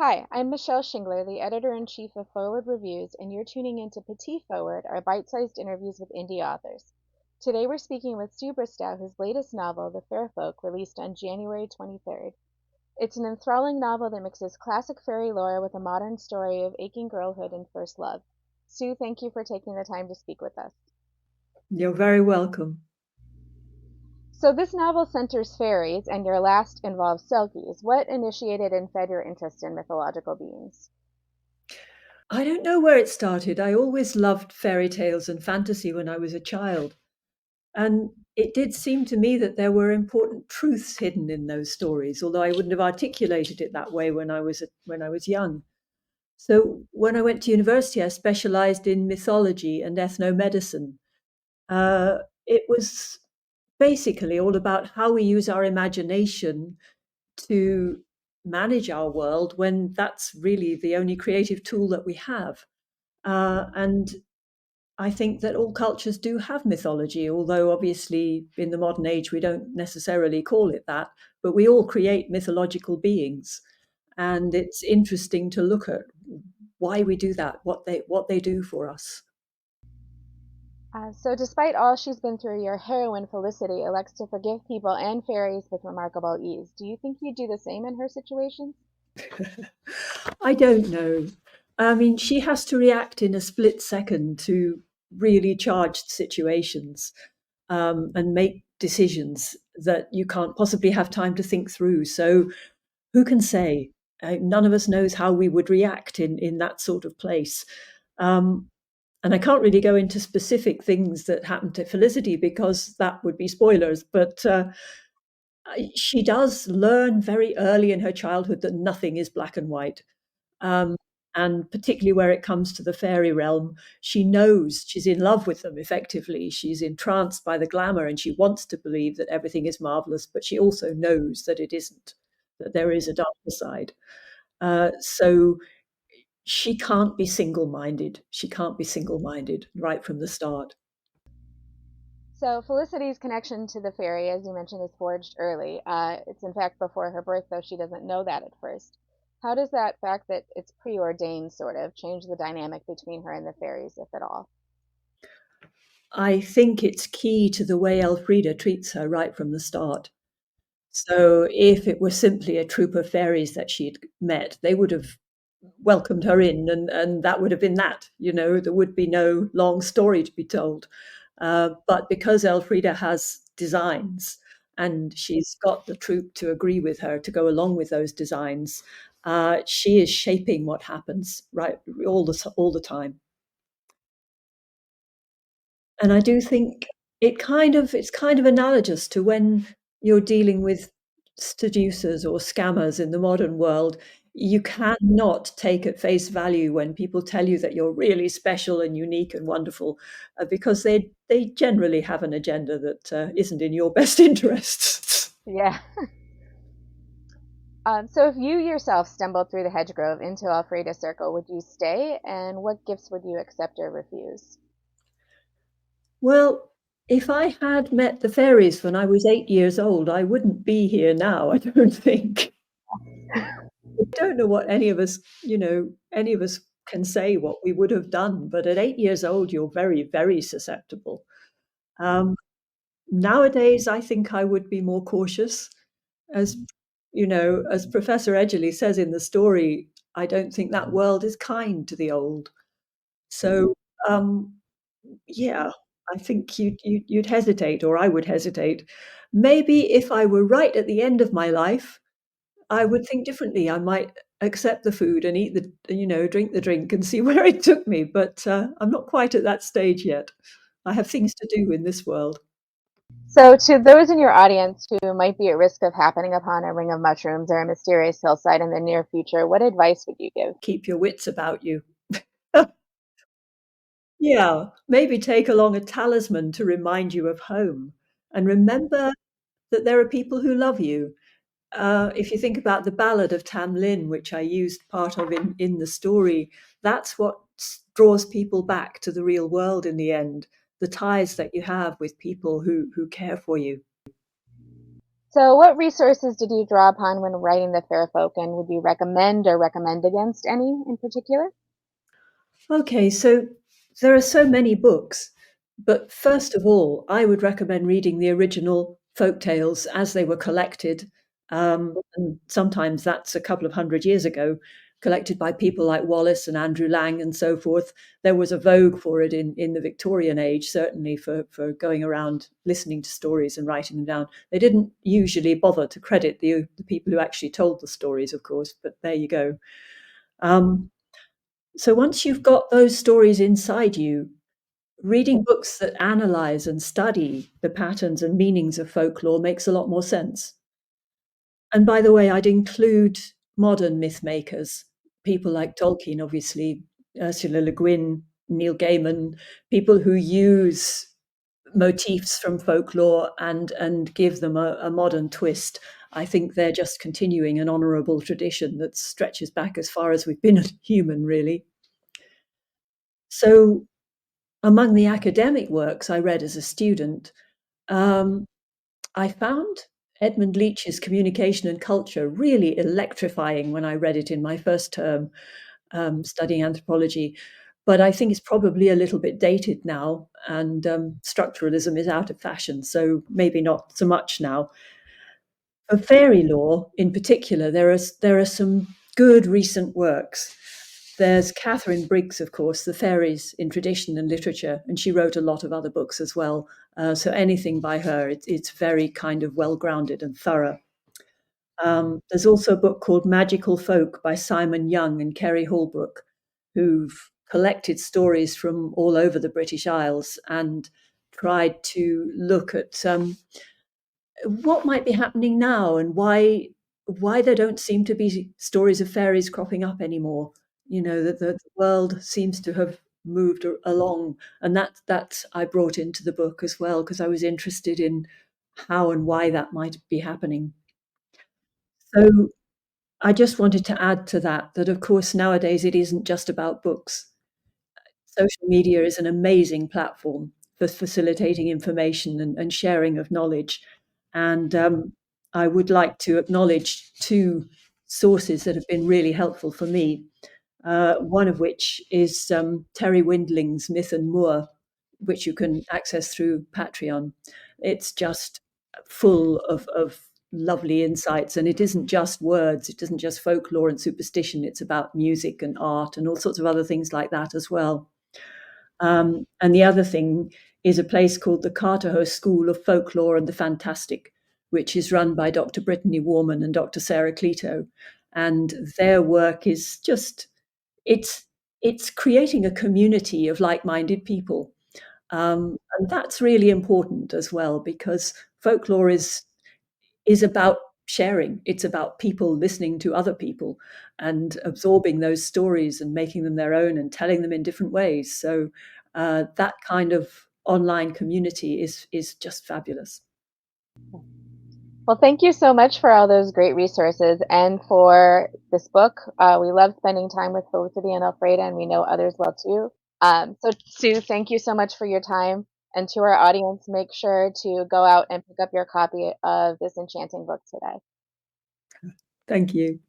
Hi, I'm Michelle Shingler, the editor-in-chief of Foreword Reviews, and you're tuning into Petit Foreword, our bite-sized interviews with indie authors. Today we're speaking with Su Bristow, whose latest novel, The Fair Folk, released on January 23rd. It's an enthralling novel that mixes classic fairy lore with a modern story of aching girlhood and first love. Sue, thank you for taking the time to speak with us. You're very welcome. So this novel centers fairies, and your last involves selkies. What initiated and fed your interest in mythological beings? I don't know where it started. I always loved fairy tales and fantasy when I was a child. And it did seem to me that there were important truths hidden in those stories, although I wouldn't have articulated it that way when I was young. So when I went to university, I specialized in mythology and ethnomedicine. It was basically all about how we use our imagination to manage our world when that's really the only creative tool that we have. And I think that all cultures do have mythology, although obviously in the modern age we don't necessarily call it that, but we all create mythological beings. And it's interesting to look at why we do that, what they do for us. So, despite all she's been through, your heroine, Felicity, elects to forgive people and fairies with remarkable ease. Do you think you'd do the same in her situation? I don't know. I mean, she has to react in a split second to really charged situations, and make decisions that you can't possibly have time to think through. So, who can say? None of us knows how we would react in that sort of place. Um, and I can't really go into specific things that happened to Felicity because that would be spoilers. But she does learn very early in her childhood that nothing is black and white. Um, and particularly where it comes to the fairy realm, she knows she's in love with them effectively. She's entranced by the glamour and she wants to believe that everything is marvelous, but she also knows that it isn't, that there is a darker side. So she can't be single minded. She can't be single minded right from the start. So, Felicity's connection to the fairy, as you mentioned, is forged early. It's in fact before her birth, though she doesn't know that at first. How does that fact that it's preordained sort of change the dynamic between her and the fairies, if at all? I think it's key to the way Elfrida treats her right from the start. So if it were simply a troop of fairies that she'd met, they would have welcomed her in, and that would have been that. There would be no long story to be told. But because Elfrida has designs and she's got the troop to agree with her to go along with those designs, she is shaping what happens right all the time. And I do think it's kind of analogous to when you're dealing with seducers or scammers in the modern world. You cannot take at face value when people tell you that you're really special and unique and wonderful, because they generally have an agenda that isn't in your best interests. Yeah. So, if you yourself stumbled through the hedgegrove into Alfreda's circle, would you stay? And what gifts would you accept or refuse? Well, if I had met the fairies when I was 8 years old, I wouldn't be here now, I don't think. I don't know what any of us can say what we would have done, but at 8 years old, you're very, very susceptible. Um, Nowadays, I think I would be more cautious. As as Professor Edgerly says in the story, I don't think that world is kind to the old. So, um, yeah, I think you'd hesitate, or I would hesitate. Maybe if I were right at the end of my life, I would think differently. I might accept the food and eat drink the drink and see where it took me, but, I'm not quite at that stage yet. I have things to do in this world. So, to those in your audience who might be at risk of happening upon a ring of mushrooms or a mysterious hillside in the near future, what advice would you give? Keep your wits about you. Yeah, maybe take along a talisman to remind you of home, and remember that there are people who love you. If you think about the Ballad of Tam Lin, which I used part of in the story, that's what draws people back to the real world in the end, the ties that you have with people who care for you. So, what resources did you draw upon when writing the Fair Folk, and would you recommend or recommend against any in particular? Okay, so there are so many books, but first of all, I would recommend reading the original folk tales as they were collected. And sometimes that's a couple of hundred years ago, collected by people like Wallace and Andrew Lang and so forth. There was a vogue for it in the Victorian age, certainly for going around listening to stories and writing them down. They didn't usually bother to credit the people who actually told the stories, of course, but there you go. Um, so once you've got those stories inside you, reading books that analyze and study the patterns and meanings of folklore makes a lot more sense. And by the way, I'd include modern myth makers, people like Tolkien, obviously, Ursula Le Guin, Neil Gaiman, people who use motifs from folklore and give them a modern twist. I think they're just continuing an honorable tradition that stretches back as far as we've been human, really. So among the academic works I read as a student, um, I found Edmund Leach's Communication and Culture really electrifying when I read it in my first term studying anthropology. But I think it's probably a little bit dated now, and structuralism is out of fashion, so maybe not so much now. For fairy lore, in particular, there are some good recent works. There's Catherine Briggs, of course, The Faeries in Tradition and Literature, and she wrote a lot of other books as well. So anything by her, it's very kind of well grounded and thorough. There's also a book called Magical Folk by Simon Young and Kerry Holbrook, who've collected stories from all over the British Isles and tried to look at what might be happening now and why there don't seem to be stories of fairies cropping up anymore. You know, that the world seems to have moved along, and that I brought into the book as well because I was interested in how and why that might be happening. So I just wanted to add to that that of course nowadays it isn't just about books. Social media is an amazing platform for facilitating information and sharing of knowledge. And I would like to acknowledge two sources that have been really helpful for me. One of which is Terry Windling's Myth and Moor, which you can access through Patreon. It's just full of lovely insights, and it isn't just words, it isn't just folklore and superstition, it's about music and art and all sorts of other things like that as well. And the other thing is a place called the Carterhouse School of Folklore and the Fantastic, which is run by Dr. Brittany Warman and Dr. Sarah Cleto. And their work is just it's it's creating a community of like-minded people, and that's really important as well because folklore is about sharing. It's about people listening to other people and absorbing those stories and making them their own and telling them in different ways. So that kind of online community is just fabulous. Well, thank you so much for all those great resources and for this book. We love spending time with Felicity and Alfreda, and we know others will too. So, Sue, thank you so much for your time. And to our audience, make sure to go out and pick up your copy of this enchanting book today. Thank you.